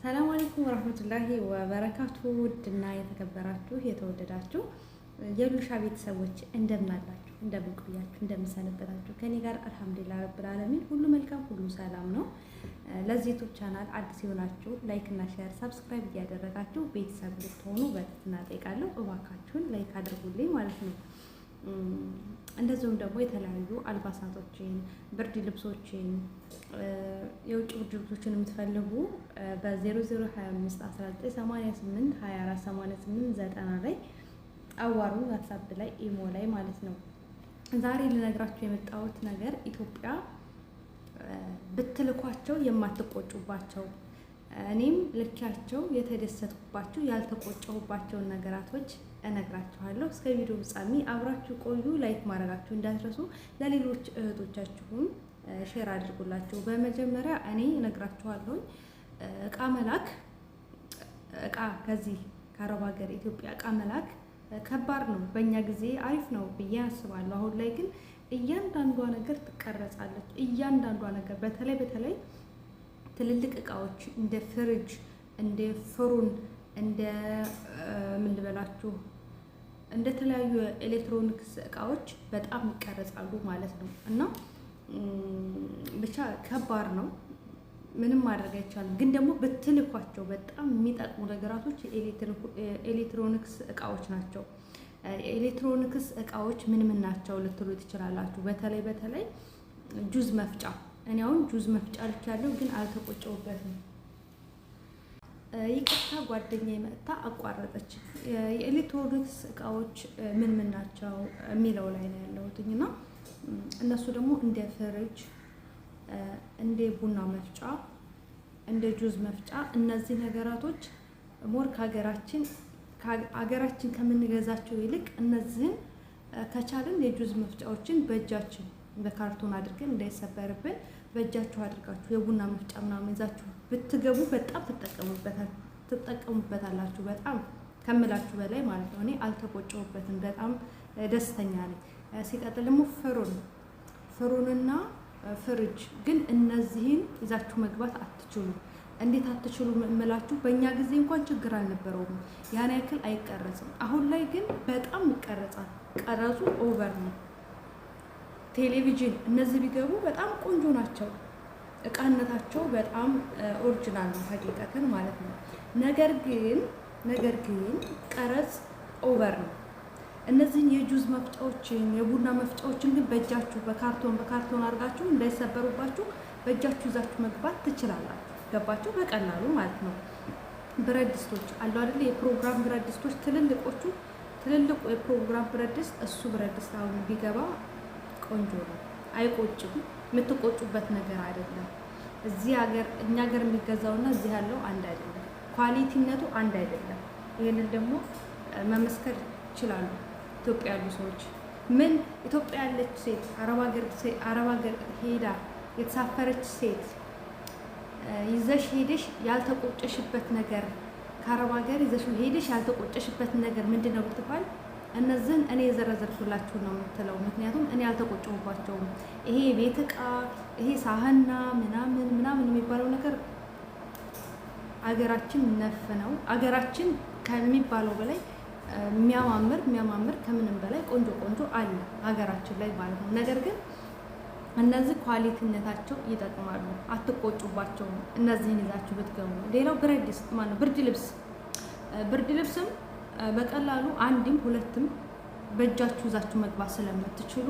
ሰላም አለይኩም ወራህመቱላሂ ወበረካቱ። ውድና የተከበራችሁ የተወደዳችሁ የሉሻ ቤተሰቦች እንደምን አላችሁ? እንደምን ቆያችሁ? እንደምን ሰነበታችሁ? ከኔ ጋር አልሐምዱሊላህ ረብል ዓለሚን ሁሉ መልካም፣ ሁሉ ሰላም ነው። ለዚህ ዩቲዩብ ቻናል አዲስ የሆናችሁ ላይክ እና ሼር፣ ሰብስክራይብ እያደረጋችሁ ቤተሰብ ልትሆኑ በትህትና እጠይቃለሁ። እባካችሁን ላይክ አድርጉልኝ ማለት ነው። እንደዚሁም ደግሞ የተለያዩ አልባሳቶችን፣ ብርድ ልብሶችን፣ የውጭ ብርድ ልብሶችን የምትፈልጉ በ0025 1988 24 88 90 ላይ አዋሩ ዋትስአፕ ላይ ኢሞ ላይ ማለት ነው። ዛሬ ልነግራችሁ የመጣሁት ነገር ኢትዮጵያ ብትልኳቸው የማትቆጩባቸው እኔም ልኪያቸው የተደሰትኩባቸው ያልተቆጨሁባቸውን ነገራቶች እነግራችኋለሁ። እስከ ቪዲዮ ፍጻሜ አብራችሁ ቆዩ። ላይክ ማድረጋችሁ እንዳትረሱ። ለሌሎች እህቶቻችሁም ሼር አድርጉላችሁ። በመጀመሪያ እኔ እነግራችኋለሁ እቃ መላክ እቃ ከዚህ ከአረብ ሀገር ኢትዮጵያ እቃ መላክ ከባድ ነው። በእኛ ጊዜ አሪፍ ነው ብዬ አስባለሁ። አሁን ላይ ግን እያንዳንዷ ነገር ትቀረጻለች። እያንዳንዷ ነገር በተለይ ትልልቅ እቃዎች እንደ ፍሪጅ፣ እንደ ፍሩን፣ እንደ ምን ልበላችሁ እንደ ተለያዩ ኤሌክትሮኒክስ እቃዎች በጣም ይቀረጻሉ ማለት ነው። እና ብቻ ከባድ ነው። ምንም ማድረግ አይቻልም። ግን ደግሞ ብትልኳቸው በጣም የሚጠቅሙ ነገራቶች ኤሌክትሮኒክስ እቃዎች ናቸው። ኤሌክትሮኒክስ እቃዎች ምን ናቸው ልትሉ ትችላላችሁ። በተለይ ጁዝ መፍጫ። እኔ አሁን ጁዝ መፍጫ ልቻለሁ፣ ግን አልተቆጨሁበትም። ይቅርታ ጓደኛዬ መጥታ አቋረጠች። የኤሌክትሮኒክስ እቃዎች ምን ናቸው የሚለው ላይ ነው ያለሁትና እነሱ ደግሞ እንደ ፍሪጅ፣ እንደ ቡና መፍጫ፣ እንደ ጁዝ መፍጫ እነዚህ ነገራቶች ሞር ከሀገራችን ከምንገዛቸው ይልቅ እነዚህን ከቻልን የጁዝ መፍጫዎችን በእጃችን በካርቶን አድርገን እንዳይሰበርብን በእጃችሁ አድርጋችሁ የቡና መፍጫ ምናምን ይዛችሁ ብትገቡ በጣም ትጠቀሙበታላችሁ። በጣም ከምላችሁ በላይ ማለት ነው። እኔ አልተቆጨሁበትም። በጣም ደስተኛ ነኝ። ሲቀጥል ደግሞ ፍሩንና ፍሪጅ ግን እነዚህን ይዛችሁ መግባት አትችሉ። እንዴት አትችሉ እምላችሁ? በእኛ ጊዜ እንኳን ችግር አልነበረውም፣ ያን ያክል አይቀረጽም። አሁን ላይ ግን በጣም ይቀረጻል። ቀረጹ ኦቨር ነው። ቴሌቪዥን እነዚህ ቢገቡ በጣም ቆንጆ ናቸው። እቃነታቸው በጣም ኦሪጂናል ነው ሀቂቀትን ማለት ነው። ነገር ግን ቀረጽ ኦቨር ነው። እነዚህን የጁዝ መፍጫዎችን የቡና መፍጫዎችን ግን በእጃችሁ በካርቶን አድርጋችሁ እንዳይሰበሩባችሁ በእጃችሁ ይዛችሁ መግባት ትችላላችሁ። ገባችሁ? በቀላሉ ማለት ነው። ብረት ድስቶች አሉ አይደል? የፕሮግራም ብረት ድስቶች ትልልቁ የፕሮግራም ብረት ድስት፣ እሱ ብረት ድስት አሁን ቢገባ ቆንጆ ነው። አይቆጭም። የምትቆጩበት ነገር አይደለም። እኛ ሀገር የሚገዛውና እዚህ ያለው አንድ አይደለም። ኳሊቲነቱ አንድ አይደለም። ይሄንን ደግሞ መመስከር ይችላሉ ኢትዮጵያ ያሉ ሰዎች። ምን ኢትዮጵያ ያለች ሴት አረብ ሀገር ሄዳ የተሳፈረች ሴት ይዘሽ ሄደሽ ያልተቆጨሽበት ነገር ከአረብ ሀገር ይዘሽ ሄደሽ ያልተቆጨሽበት ነገር ምንድን ነው ብትባል እነዚህን እኔ የዘረዘርኩላችሁ ነው የምትለው። ምክንያቱም እኔ አልተቆጨሁባቸውም። ይሄ ቤት እቃ፣ ይሄ ሳህና ምናምን የሚባለው ነገር አገራችን ነፍ ነው። አገራችን ከሚባለው በላይ የሚያማምር ከምንም በላይ ቆንጆ አለ ሀገራችን ላይ ማለት ነው። ነገር ግን እነዚህ ኳሊቲነታቸው ይጠቅማሉ። አትቆጩባቸውም እነዚህን ይዛችሁ ብትገቡ። ሌላው ብረት ድስት ማለት ብርድ ልብስም በቀላሉ አንድም ሁለትም በእጃችሁ ይዛችሁ መግባት ስለምትችሉ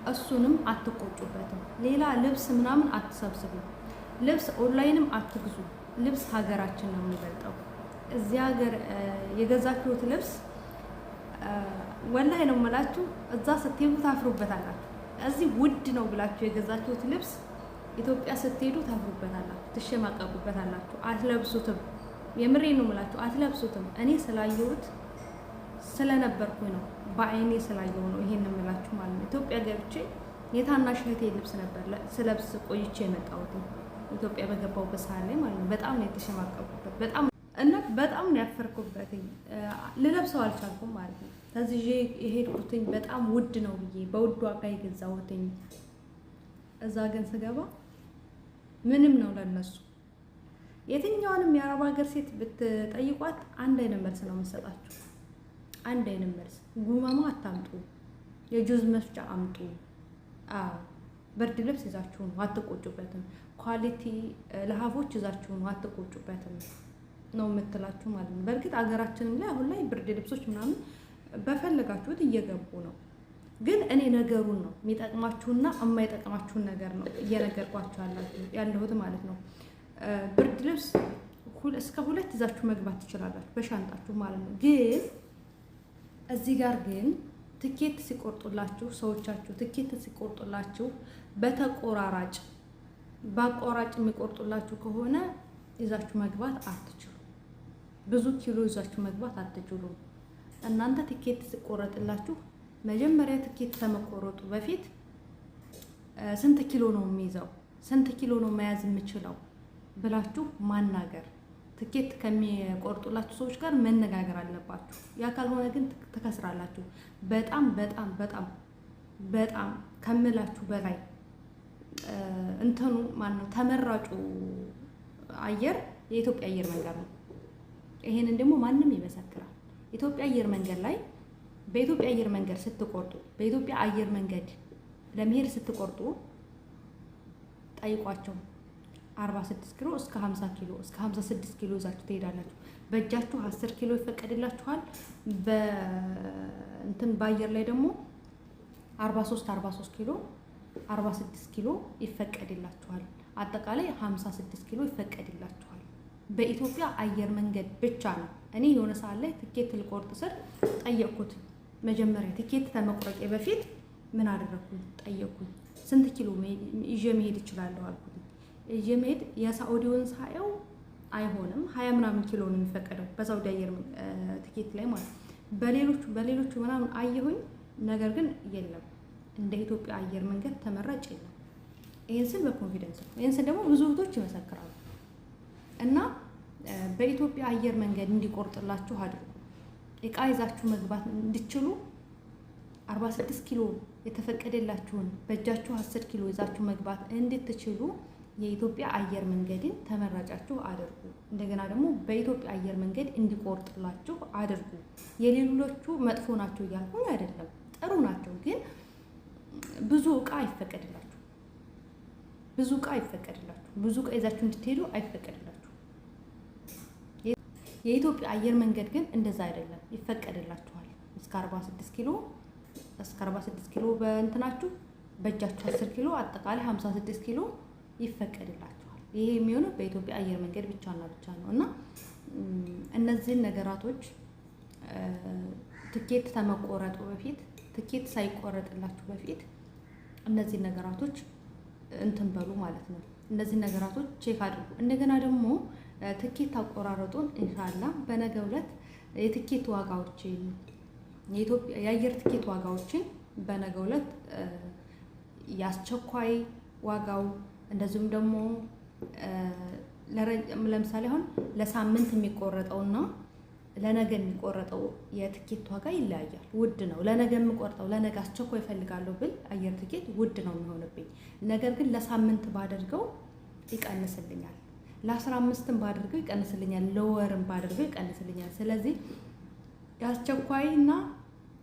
እሱንም አትቆጩበትም። ሌላ ልብስ ምናምን አትሰብስቡ። ልብስ ኦንላይንም አትግዙ። ልብስ ሀገራችን ነው የሚበልጠው። እዚህ ሀገር የገዛችሁት ልብስ ወላሂ ነው የምላችሁ፣ እዛ ስትሄዱ ታፍሩበታላችሁ። እዚህ ውድ ነው ብላችሁ የገዛችሁት ልብስ ኢትዮጵያ ስትሄዱ ታፍሩበታላችሁ፣ ትሸማቀቁበታላችሁ፣ አትለብሱትም። የምሬን ነው የምላችሁ፣ አትለብሱትም። እኔ ስላየሁት ስለነበርኩኝ ነው፣ በአይኔ ስላየሁ ነው ይሄን የምላችሁ ማለት ነው። ኢትዮጵያ ገብቼ የታናሽ እህቴ ልብስ ነበር ስለብስ ቆይቼ የመጣሁት ኢትዮጵያ በገባሁበት ሰዓት ላይ ማለት ነው። በጣም ነው የተሸማቀቁበት፣ በጣም ነው ያፈርኩበት። ልለብሰው አልቻልኩም ማለት ነው። ተዝዤ የሄድኩትኝ በጣም ውድ ነው ብዬ በውድ ዋጋ የገዛሁትኝ። እዛ ግን ስገባ ምንም ነው ለነሱ። የትኛውንም የአረብ ሀገር ሴት ብትጠይቋት አንድ አይነት መልስ ነው የምትሰጣችሁ። አንድ አይነት መልስ። ጉመማ አታምጡ፣ የጁዝ መፍጫ አምጡ። አዎ ብርድ ልብስ ይዛችሁ ነው አትቆጩበትም። ኳሊቲ ለሀፎች ይዛችሁ ነው አትቆጩበትም ነው የምትላችሁ ማለት ነው። በእርግጥ አገራችንም ላይ አሁን ላይ ብርድ ልብሶች ምናምን በፈለጋችሁት እየገቡ ነው። ግን እኔ ነገሩን ነው የሚጠቅማችሁና የማይጠቅማችሁን ነገር ነው እየነገርኳችሁ ያለሁት ማለት ነው። ብርድ ልብስ እስከ 2 ይዛችሁ መግባት ትችላላችሁ በሻንጣችሁ ማለት ነው። ግን እዚህ ጋር ግን ትኬት ሲቆርጡላችሁ ሰዎቻችሁ ትኬት ሲቆርጡላችሁ በአቋራጭ የሚቆርጡላችሁ ከሆነ ይዛችሁ መግባት አትችሉ። ብዙ ኪሎ ይዛችሁ መግባት አትችሉም። እናንተ ትኬት ሲቆረጥላችሁ መጀመሪያ ትኬት ከመቆረጡ በፊት ስንት ኪሎ ነው የሚይዘው፣ ስንት ኪሎ ነው መያዝ የምችለው ብላችሁ ማናገር፣ ትኬት ከሚቆርጡላችሁ ሰዎች ጋር መነጋገር አለባችሁ። ያ ካልሆነ ግን ትከስራላችሁ። በጣም በጣም በጣም በጣም ከምላችሁ በላይ እንትኑ ማነው ተመራጩ አየር የኢትዮጵያ አየር መንገድ ነው። ይሄንን ደግሞ ማንም ይመሰክራል። ኢትዮጵያ አየር መንገድ ላይ በኢትዮጵያ አየር መንገድ ስትቆርጡ በኢትዮጵያ አየር መንገድ ለመሄድ ስትቆርጡ ጠይቋቸው። 46 ኪሎ እስከ 50 ኪሎ እስከ 56 ኪሎ ይዛችሁ ትሄዳላችሁ። በእጃችሁ 10 ኪሎ ይፈቀድላችኋል። በአየር ላይ ደግሞ 43 ኪሎ 46 ኪሎ ይፈቀድላችኋል። አጠቃላይ 56 ኪሎ ይፈቀድላችኋል። በኢትዮጵያ አየር መንገድ ብቻ ነው። እኔ የሆነ ሰዓት ላይ ትኬት ልቆርጥ ስር ጠየቅኩት። መጀመሪያ ትኬት ከመቁረጤ በፊት ምን አደረኩኝ? ጠየቅኩኝ። ስንት ኪሎ ይዤ መሄድ እችላለሁ አልኩት። ይዤ መሄድ የሳዑዲውን ሳየው አይሆንም 20 ምናምን ኪሎ ነው የሚፈቀደው በሳዑዲ አየር ትኬት ላይ ማለት። በሌሎቹ ምናምን አየሁኝ። ነገር ግን የለም እንደ ኢትዮጵያ አየር መንገድ ተመራጭ የለም። ይሄን ስል በኮንፊደንስ ነው። ይሄን ስል ደግሞ ብዙ እህቶች ይመሰክራሉ። እና በኢትዮጵያ አየር መንገድ እንዲቆርጥላችሁ አድርጉ። እቃ ይዛችሁ መግባት እንድትችሉ 46 ኪሎ የተፈቀደላችሁን በእጃችሁ 10 ኪሎ ይዛችሁ መግባት እንድትችሉ የኢትዮጵያ አየር መንገድን ተመራጫችሁ አድርጉ። እንደገና ደግሞ በኢትዮጵያ አየር መንገድ እንዲቆርጥላችሁ አድርጉ። የሌሎቹ መጥፎ ናቸው እያልኩኝ አይደለም፣ ጥሩ ናቸው። ግን ብዙ እቃ አይፈቀድላችሁ። ብዙ እቃ ይዛችሁ እንድትሄዱ አይፈቀድላችሁ። የኢትዮጵያ አየር መንገድ ግን እንደዛ አይደለም፣ ይፈቀድላችኋል። እስከ 46 ኪሎ በእንትናችሁ በእጃችሁ 10 ኪሎ አጠቃላይ 56 ኪሎ ይፈቀድላችኋል። ይሄ የሚሆነው በኢትዮጵያ አየር መንገድ ብቻና ብቻ ነው። እና እነዚህን ነገራቶች ትኬት ከመቆረጡ በፊት ትኬት ሳይቆረጥላችሁ በፊት እነዚህን ነገራቶች እንትን በሉ ማለት ነው። እነዚህን ነገራቶች ቼክ አድርጉ። እንደገና ደግሞ ትኬት አቆራረጡን ኢንሻአላህ በነገው ዕለት የትኬት ዋጋዎችን የአየር ትኬት ዋጋዎችን በነገው ዕለት የአስቸኳይ ዋጋው እንደዚሁም ደግሞ ለምሳሌ አሁን ለሳምንት የሚቆረጠውና ለነገ የሚቆረጠው የትኬት ዋጋ ይለያያል። ውድ ነው። ለነገ የምቆርጠው ለነገ አስቸኳይ እፈልጋለሁ ብል አየር ትኬት ውድ ነው የሚሆንብኝ። ነገር ግን ለሳምንት ባደርገው ይቀንስልኛል። ለ15ም ባደርገው ይቀንስልኛል። ለወርም ባደርገው ይቀንስልኛል። ስለዚህ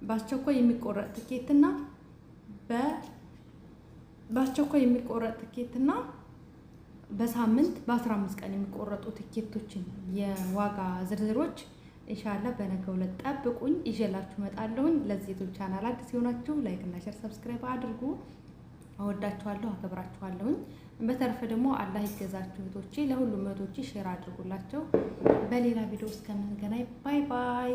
በአስቸኳይ የሚቆረጥ ትኬትና በአስቸኳይ የሚቆረጥ ትኬትና በሳምንት በ15 ቀን የሚቆረጡ ትኬቶችን የዋጋ ዝርዝሮች ኢንሻአላህ በነገው ዕለት ጠብቁኝ፣ ይዤላችሁ እመጣለሁኝ። ለዚህ ዩቲዩብ ቻናል አዲስ የሆናችሁ ላይክ እና ሼር ሰብስክራይብ አድርጉ። እወዳችኋለሁ፣ አከብራችኋለሁኝ። በተረፈ ደግሞ አላህ ይገዛችሁ እህቶቼ፣ ለሁሉም እህቶቼ ሼር አድርጉላቸው። በሌላ ቪዲዮ እስከምንገናኝ ባይ ባይ።